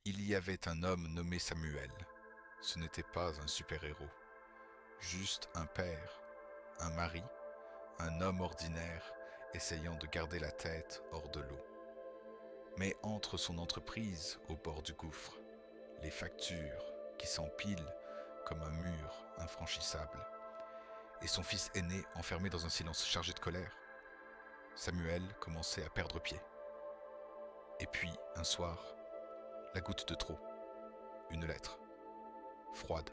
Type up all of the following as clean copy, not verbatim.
Il y avait un homme nommé Samuel. Ce n'était pas un super-héros, juste un père, un mari, un homme ordinaire essayant de garder la tête hors de l'eau. Mais entre son entreprise au bord du gouffre, les factures qui s'empilent comme un mur infranchissable, et son fils aîné enfermé dans un silence chargé de colère, Samuel commençait à perdre pied. Et puis, un soir, la goutte de trop, une lettre, froide,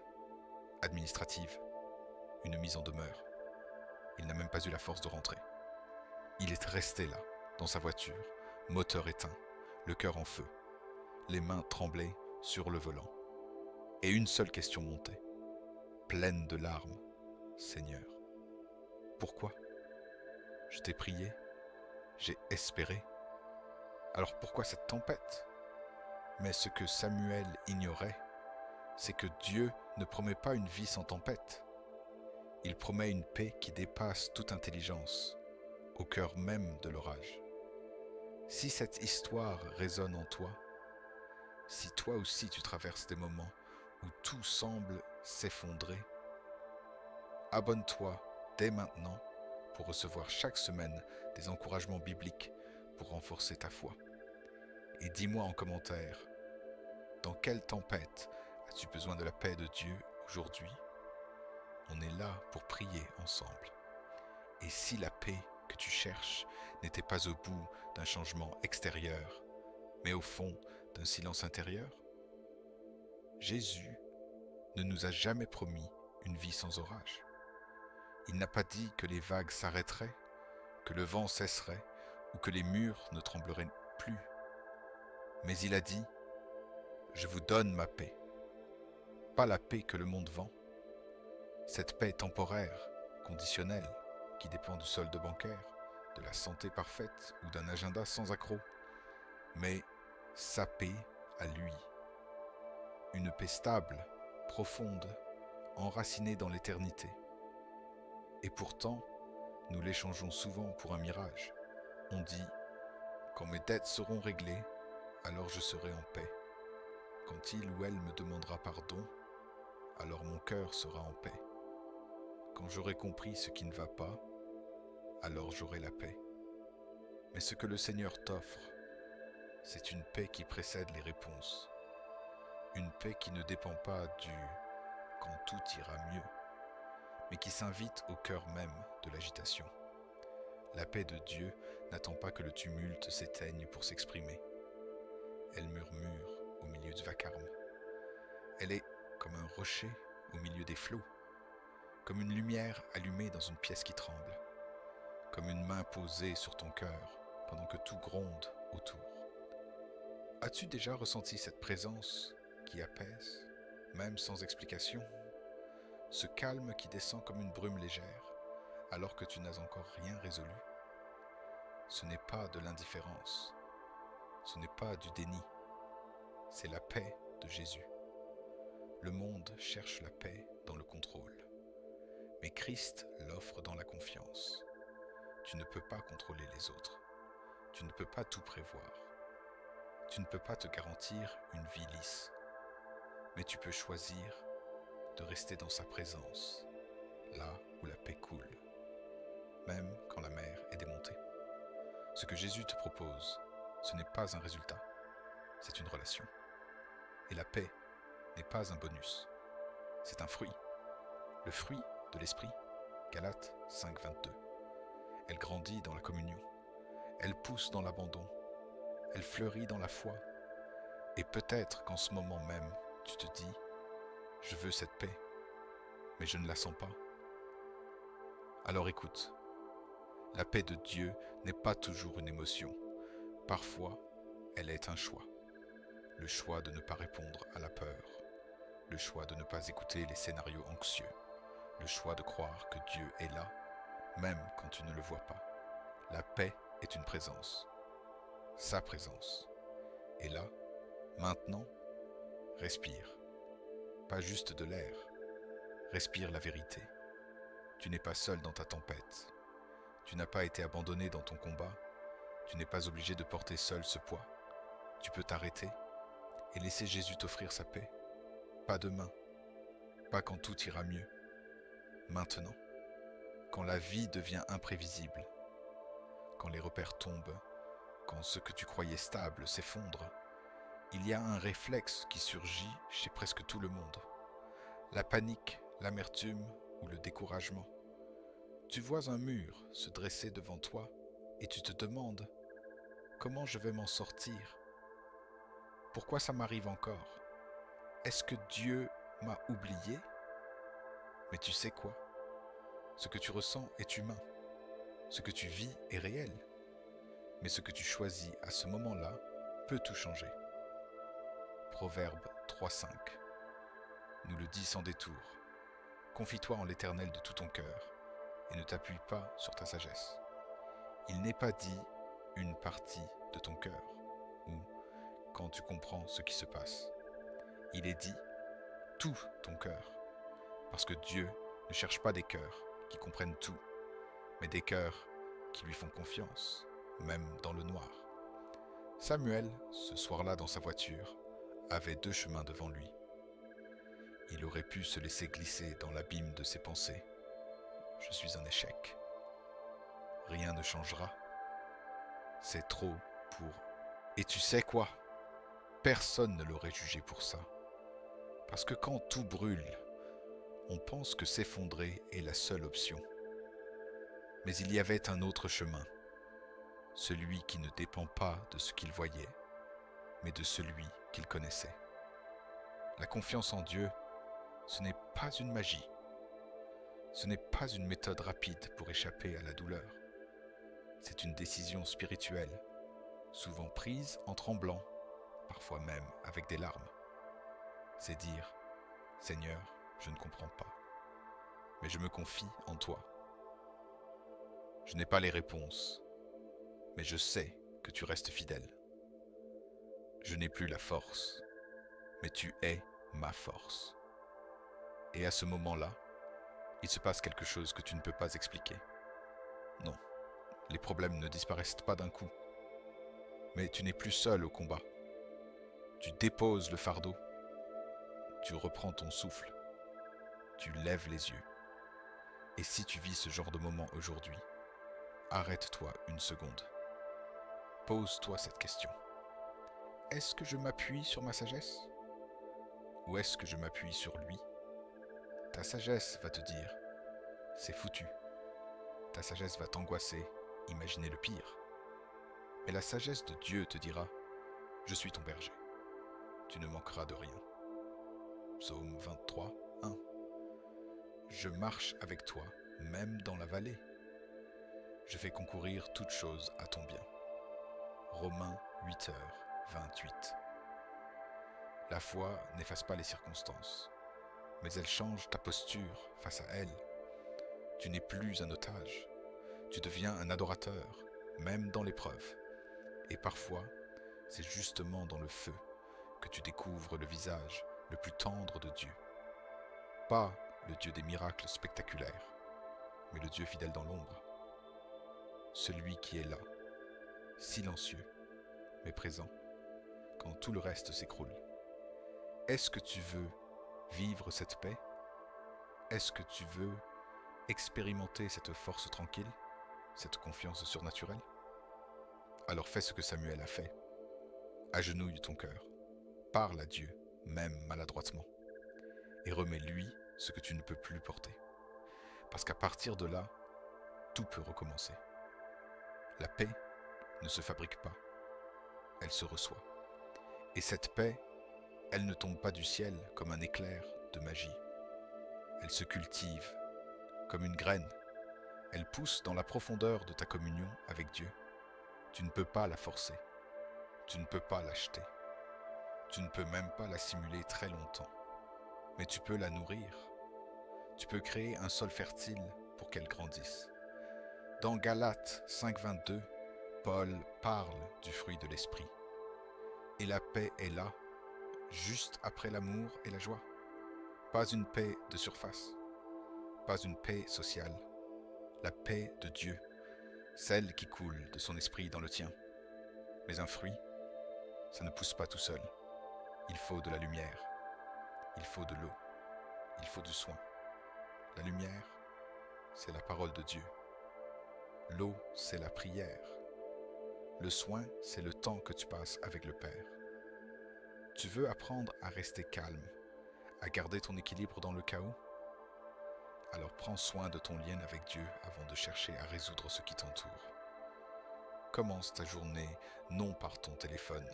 administrative, une mise en demeure. Il n'a même pas eu la force de rentrer. Il est resté là, dans sa voiture, moteur éteint, le cœur en feu, les mains tremblaient sur le volant. Et une seule question montait, pleine de larmes. Seigneur, pourquoi? Je t'ai prié, j'ai espéré. Alors pourquoi cette tempête? Mais ce que Samuel ignorait, c'est que Dieu ne promet pas une vie sans tempête. Il promet une paix qui dépasse toute intelligence, au cœur même de l'orage. Si cette histoire résonne en toi, si toi aussi tu traverses des moments où tout semble s'effondrer, abonne-toi dès maintenant pour recevoir chaque semaine des encouragements bibliques pour renforcer ta foi. Et dis-moi en commentaire, dans quelle tempête as-tu besoin de la paix de Dieu aujourd'hui? On est là pour prier ensemble. Et si la paix que tu cherches n'était pas au bout d'un changement extérieur, mais au fond d'un silence intérieur? Jésus ne nous a jamais promis une vie sans orage. Il n'a pas dit que les vagues s'arrêteraient, que le vent cesserait ou que les murs ne trembleraient plus. Mais il a dit, je vous donne ma paix, pas la paix que le monde vend. Cette paix temporaire, conditionnelle, qui dépend du solde bancaire, de la santé parfaite ou d'un agenda sans accroc, mais sa paix à lui. Une paix stable, profonde, enracinée dans l'éternité. Et pourtant, nous l'échangeons souvent pour un mirage. On dit, quand mes dettes seront réglées, alors je serai en paix. Quand il ou elle me demandera pardon, alors mon cœur sera en paix. Quand j'aurai compris ce qui ne va pas, alors j'aurai la paix. Mais ce que le Seigneur t'offre, c'est une paix qui précède les réponses. Une paix qui ne dépend pas du quand tout ira mieux, mais qui s'invite au cœur même de l'agitation. La paix de Dieu n'attend pas que le tumulte s'éteigne pour s'exprimer. Elle murmure au milieu du vacarme. Elle est comme un rocher au milieu des flots, comme une lumière allumée dans une pièce qui tremble, comme une main posée sur ton cœur pendant que tout gronde autour. As-tu déjà ressenti cette présence qui apaise, même sans explication? Ce calme qui descend comme une brume légère, alors que tu n'as encore rien résolu? Ce n'est pas de l'indifférence, ce n'est pas du déni, c'est la paix de Jésus. Le monde cherche la paix dans le contrôle, mais Christ l'offre dans la confiance. Tu ne peux pas contrôler les autres, tu ne peux pas tout prévoir, tu ne peux pas te garantir une vie lisse, mais tu peux choisir de rester dans sa présence, là où la paix coule, même quand la mer est démontée. Ce que Jésus te propose, ce n'est pas un résultat, c'est une relation. Et la paix n'est pas un bonus, c'est un fruit. Le fruit de l'esprit, Galates 5, 22. Elle grandit dans la communion, elle pousse dans l'abandon, elle fleurit dans la foi. Et peut-être qu'en ce moment même, tu te dis, je veux cette paix, mais je ne la sens pas. Alors écoute, la paix de Dieu n'est pas toujours une émotion. Parfois, elle est un choix. Le choix de ne pas répondre à la peur, le choix de ne pas écouter les scénarios anxieux, le choix de croire que Dieu est là, même quand tu ne le vois pas. La paix est une présence, sa présence. Et là, maintenant, respire. Pas juste de l'air, respire la vérité. Tu n'es pas seul dans ta tempête. Tu n'as pas été abandonné dans ton combat. Tu n'es pas obligé de porter seul ce poids. Tu peux t'arrêter et laisser Jésus t'offrir sa paix. Pas demain, pas quand tout ira mieux. Maintenant, quand la vie devient imprévisible, quand les repères tombent, quand ce que tu croyais stable s'effondre, il y a un réflexe qui surgit chez presque tout le monde. La panique, l'amertume ou le découragement. Tu vois un mur se dresser devant toi et tu te demandes « Comment je vais m'en sortir ? Pourquoi ça m'arrive encore ? Est-ce que Dieu m'a oublié ? » Mais tu sais quoi ? Ce que tu ressens est humain. Ce que tu vis est réel. Mais ce que tu choisis à ce moment-là peut tout changer. Proverbe 3,5 nous le dit sans détour. Confie-toi en l'Éternel de tout ton cœur et ne t'appuie pas sur ta sagesse. Il n'est pas dit une partie de ton cœur ou quand tu comprends ce qui se passe. Il est dit tout ton cœur parce que Dieu ne cherche pas des cœurs qui comprennent tout, mais des cœurs qui lui font confiance, même dans le noir. Samuel, ce soir-là dans sa voiture, avait 2 chemins devant lui. Il aurait pu se laisser glisser dans l'abîme de ses pensées. Je suis un échec. Rien ne changera. C'est trop pour... Et tu sais quoi ? Personne ne l'aurait jugé pour ça. Parce que quand tout brûle, on pense que s'effondrer est la seule option. Mais il y avait un autre chemin. Celui qui ne dépend pas de ce qu'il voyait, mais de celui qu'il connaissait. La confiance en Dieu, ce n'est pas une magie. Ce n'est pas une méthode rapide pour échapper à la douleur. C'est une décision spirituelle, souvent prise en tremblant, parfois même avec des larmes. C'est dire, Seigneur, je ne comprends pas, mais je me confie en toi. Je n'ai pas les réponses, mais je sais que tu restes fidèle. Je n'ai plus la force, mais tu es ma force. Et à ce moment-là, il se passe quelque chose que tu ne peux pas expliquer. Non, les problèmes ne disparaissent pas d'un coup. Mais tu n'es plus seul au combat. Tu déposes le fardeau. Tu reprends ton souffle. Tu lèves les yeux. Et si tu vis ce genre de moment aujourd'hui, arrête-toi une seconde. Pose-toi cette question. Est-ce que je m'appuie sur ma sagesse ? Ou est-ce que je m'appuie sur lui ? Ta sagesse va te dire, c'est foutu. Ta sagesse va t'angoisser, imaginer le pire. Mais la sagesse de Dieu te dira, je suis ton berger. Tu ne manqueras de rien. Psaume 23, 1. Je marche avec toi, même dans la vallée. Je fais concourir toutes choses à ton bien. Romains 8h28. La foi n'efface pas les circonstances, mais elle change ta posture face à elles. Tu n'es plus un otage, tu deviens un adorateur, même dans l'épreuve. Et parfois, c'est justement dans le feu que tu découvres le visage le plus tendre de Dieu. Pas le Dieu des miracles spectaculaires, mais le Dieu fidèle dans l'ombre. Celui qui est là, silencieux, mais présent, quand tout le reste s'écroule. Est-ce que tu veux vivre cette paix ? Est-ce que tu veux expérimenter cette force tranquille, cette confiance surnaturelle ? Alors fais ce que Samuel a fait. Agenouille ton cœur, parle à Dieu, même maladroitement, et remets-lui ce que tu ne peux plus porter. Parce qu'à partir de là, tout peut recommencer. La paix ne se fabrique pas, elle se reçoit. Et cette paix, elle ne tombe pas du ciel comme un éclair de magie. Elle se cultive comme une graine. Elle pousse dans la profondeur de ta communion avec Dieu. Tu ne peux pas la forcer. Tu ne peux pas l'acheter. Tu ne peux même pas la simuler très longtemps. Mais tu peux la nourrir. Tu peux créer un sol fertile pour qu'elle grandisse. Dans Galates 5,22, Paul parle du fruit de l'esprit. Et la paix est là, juste après l'amour et la joie. Pas une paix de surface, pas une paix sociale. La paix de Dieu, celle qui coule de son esprit dans le tien. Mais un fruit, ça ne pousse pas tout seul. Il faut de la lumière, il faut de l'eau, il faut du soin. La lumière, c'est la parole de Dieu. L'eau, c'est la prière. Le soin, c'est le temps que tu passes avec le Père. Tu veux apprendre à rester calme, à garder ton équilibre dans le chaos? Alors prends soin de ton lien avec Dieu avant de chercher à résoudre ce qui t'entoure. Commence ta journée non par ton téléphone,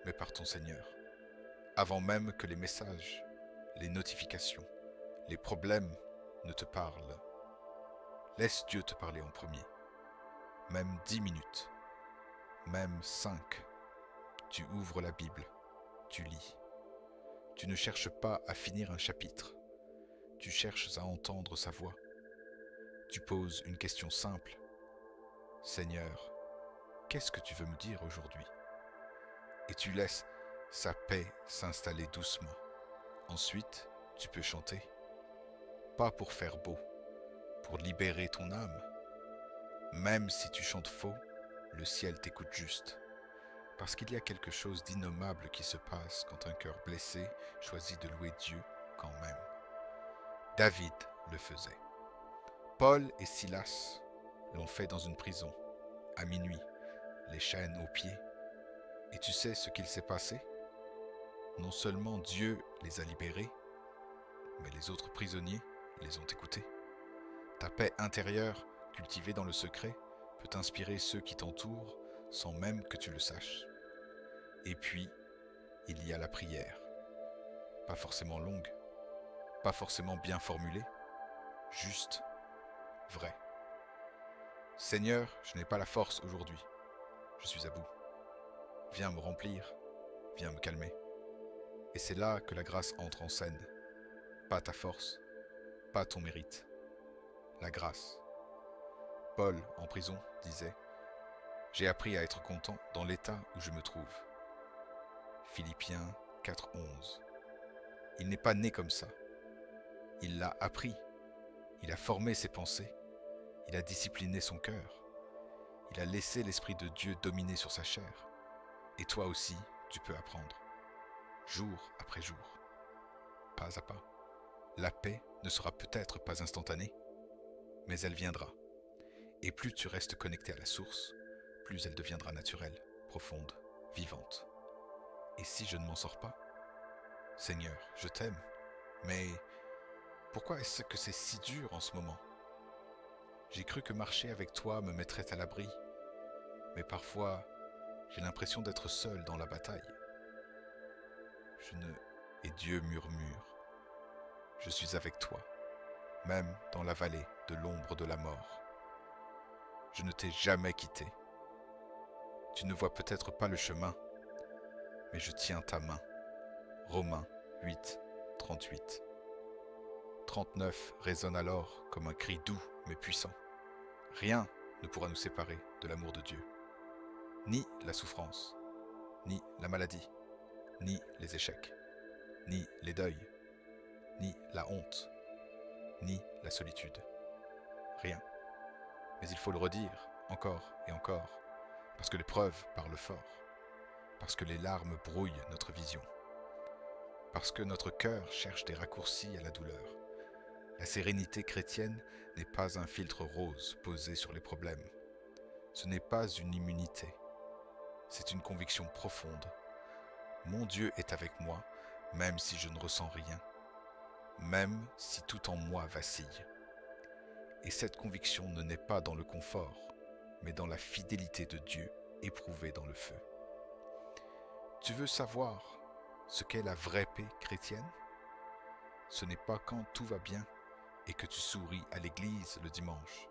mais par ton Seigneur. Avant même que les messages, les notifications, les problèmes ne te parlent, laisse Dieu te parler en premier. Même 10 minutes, même 5. Tu ouvres la Bible, tu lis. Tu ne cherches pas à finir un chapitre, tu cherches à entendre sa voix. Tu poses une question simple. Seigneur, qu'est-ce que tu veux me dire aujourd'hui? Et tu laisses sa paix s'installer doucement. Ensuite, tu peux chanter. Pas pour faire beau, pour libérer ton âme. Même si tu chantes faux, le ciel t'écoute juste. Parce qu'il y a quelque chose d'innommable qui se passe quand un cœur blessé choisit de louer Dieu quand même. David le faisait. Paul et Silas l'ont fait dans une prison, à minuit, les chaînes aux pieds. Et tu sais ce qu'il s'est passé? Non seulement Dieu les a libérés, mais les autres prisonniers les ont écoutés. Ta paix intérieure, cultivée dans le secret, peut inspirer ceux qui t'entourent sans même que tu le saches. Et puis, il y a la prière. Pas forcément longue, pas forcément bien formulée, juste, vrai. Seigneur, je n'ai pas la force aujourd'hui. Je suis à bout. Viens me remplir, viens me calmer. Et c'est là que la grâce entre en scène. Pas ta force, pas ton mérite. La grâce. Paul, en prison, disait « J'ai appris à être content dans l'état où je me trouve. » Philippiens 4:11. Il n'est pas né comme ça. Il l'a appris. Il a formé ses pensées. Il a discipliné son cœur. Il a laissé l'Esprit de Dieu dominer sur sa chair. Et toi aussi, tu peux apprendre. Jour après jour. Pas à pas. La paix ne sera peut-être pas instantanée, mais elle viendra. Et plus tu restes connecté à la source, plus elle deviendra naturelle, profonde, vivante. Et si je ne m'en sors pas? Seigneur, je t'aime, mais pourquoi est-ce que c'est si dur en ce moment? J'ai cru que marcher avec toi me mettrait à l'abri, mais parfois, j'ai l'impression d'être seul dans la bataille. Et Dieu murmure, je suis avec toi, même dans la vallée de l'ombre de la mort. Je ne t'ai jamais quitté. Tu ne vois peut-être pas le chemin, mais je tiens ta main. Romains 8, 38. 39 résonne alors comme un cri doux mais puissant. Rien ne pourra nous séparer de l'amour de Dieu. Ni la souffrance, ni la maladie, ni les échecs, ni les deuils, ni la honte, ni la solitude. Rien. Mais il faut le redire encore et encore, parce que l'épreuve parle fort, parce que les larmes brouillent notre vision, parce que notre cœur cherche des raccourcis à la douleur. La sérénité chrétienne n'est pas un filtre rose posé sur les problèmes. Ce n'est pas une immunité. C'est une conviction profonde. Mon Dieu est avec moi, même si je ne ressens rien, même si tout en moi vacille. Et cette conviction ne naît pas dans le confort, mais dans la fidélité de Dieu éprouvée dans le feu. Tu veux savoir ce qu'est la vraie paix chrétienne? Ce n'est pas quand tout va bien et que tu souris à l'église le dimanche.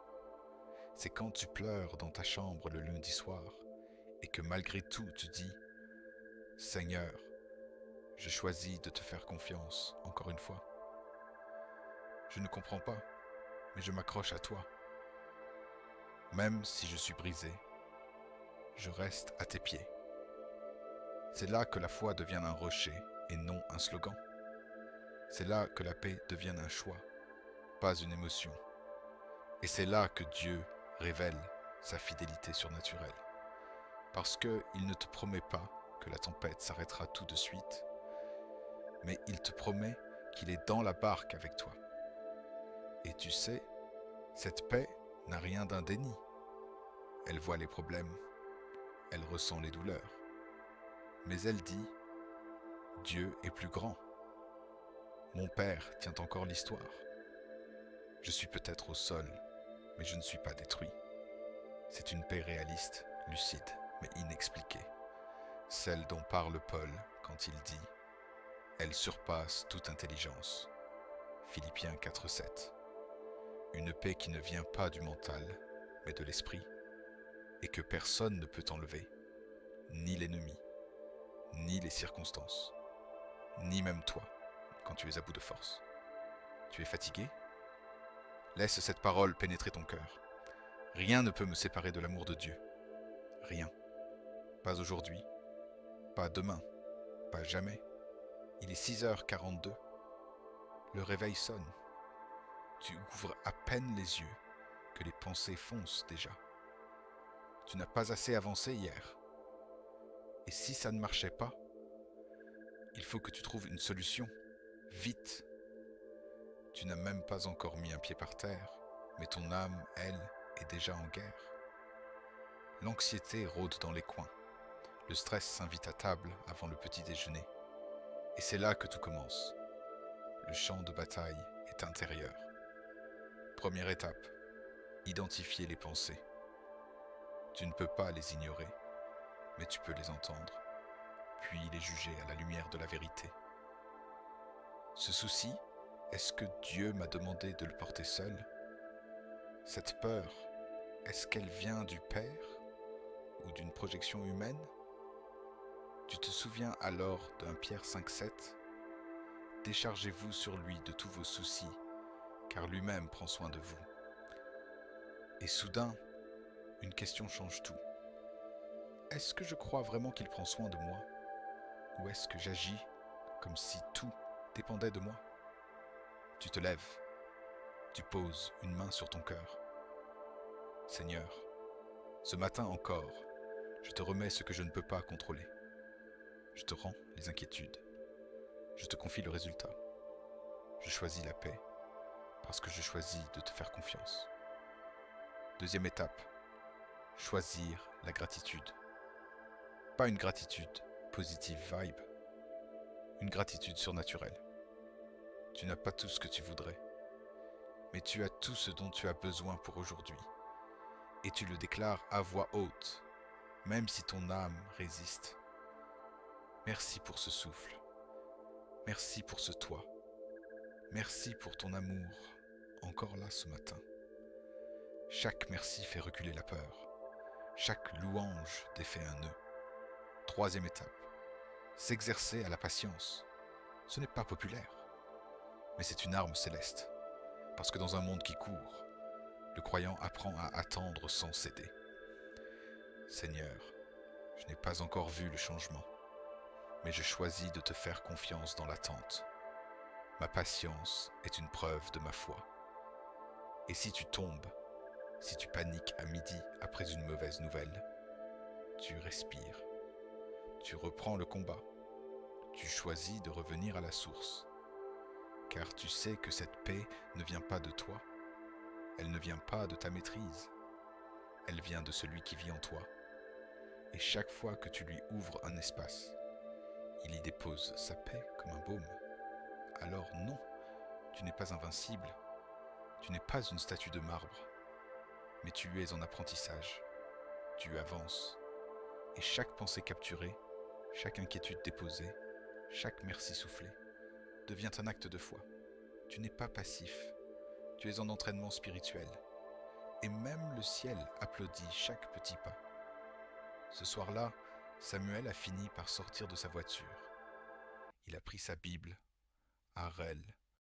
C'est quand tu pleures dans ta chambre le lundi soir et que malgré tout tu dis « Seigneur, je choisis de te faire confiance encore une fois. Je ne comprends pas, mais je m'accroche à toi. Même si je suis brisé, je reste à tes pieds. » C'est là que la foi devient un rocher et non un slogan. C'est là que la paix devient un choix, pas une émotion. Et c'est là que Dieu révèle sa fidélité surnaturelle. Parce qu'il ne te promet pas que la tempête s'arrêtera tout de suite, mais il te promet qu'il est dans la barque avec toi. Et tu sais, cette paix n'a rien d'un déni. Elle voit les problèmes, elle ressent les douleurs, mais elle dit, Dieu est plus grand. Mon Père tient encore l'histoire. Je suis peut-être au sol, mais je ne suis pas détruit. C'est une paix réaliste, lucide, mais inexpliquée. Celle dont parle Paul quand il dit « Elle surpasse toute intelligence ». Philippiens 4,7. Une paix qui ne vient pas du mental, mais de l'esprit, et que personne ne peut enlever, ni l'ennemi, ni les circonstances, ni même toi, quand tu es à bout de force. Tu es fatigué ? Laisse cette parole pénétrer ton cœur. Rien ne peut me séparer de l'amour de Dieu. Rien. Pas aujourd'hui, pas demain, pas jamais. Il est 6h42. Le réveil sonne. Tu ouvres à peine les yeux que les pensées foncent déjà. Tu n'as pas assez avancé hier. Et si ça ne marchait pas, il faut que tu trouves une solution. Vite. Tu n'as même pas encore mis un pied par terre, mais ton âme, elle, est déjà en guerre. L'anxiété rôde dans les coins. Le stress s'invite à table avant le petit déjeuner. Et c'est là que tout commence. Le champ de bataille est intérieur. Première étape, identifier les pensées. Tu ne peux pas les ignorer, mais tu peux les entendre, puis les juger à la lumière de la vérité. Ce souci, est-ce que Dieu m'a demandé de le porter seul ? Cette peur, est-ce qu'elle vient du Père ou d'une projection humaine ? Tu te souviens alors de 1 Pierre 5,7 ? Déchargez-vous sur lui de tous vos soucis, car lui-même prend soin de vous. Et soudain, une question change tout. Est-ce que je crois vraiment qu'il prend soin de moi ? Ou est-ce que j'agis comme si tout dépendait de moi ? Tu te lèves, tu poses une main sur ton cœur. Seigneur, ce matin encore, je te remets ce que je ne peux pas contrôler. Je te rends les inquiétudes. Je te confie le résultat. Je choisis la paix parce que je choisis de te faire confiance. Deuxième étape, choisir la gratitude. Pas une gratitude positive vibe, une gratitude surnaturelle. Tu n'as pas tout ce que tu voudrais, mais tu as tout ce dont tu as besoin pour aujourd'hui. Et tu le déclares à voix haute, même si ton âme résiste. Merci pour ce souffle. Merci pour ce toit. Merci pour ton amour, encore là ce matin. Chaque merci fait reculer la peur. Chaque louange défait un nœud. Troisième étape, s'exercer à la patience. Ce n'est pas populaire, mais c'est une arme céleste. Parce que dans un monde qui court, le croyant apprend à attendre sans céder. Seigneur, je n'ai pas encore vu le changement, mais je choisis de te faire confiance dans l'attente. Ma patience est une preuve de ma foi. Et si tu tombes, si tu paniques à midi après une mauvaise nouvelle, tu respires, tu reprends le combat, tu choisis de revenir à la source, car tu sais que cette paix ne vient pas de toi, elle ne vient pas de ta maîtrise, elle vient de celui qui vit en toi. Et chaque fois que tu lui ouvres un espace, il y dépose sa paix comme un baume. Alors non, tu n'es pas invincible, tu n'es pas une statue de marbre, mais tu es en apprentissage, tu avances, et chaque pensée capturée, chaque inquiétude déposée, chaque merci soufflé, devient un acte de foi. Tu n'es pas passif, tu es en entraînement spirituel, et même le ciel applaudit chaque petit pas. Ce soir-là, Samuel a fini par sortir de sa voiture. Il a pris sa Bible, Harel,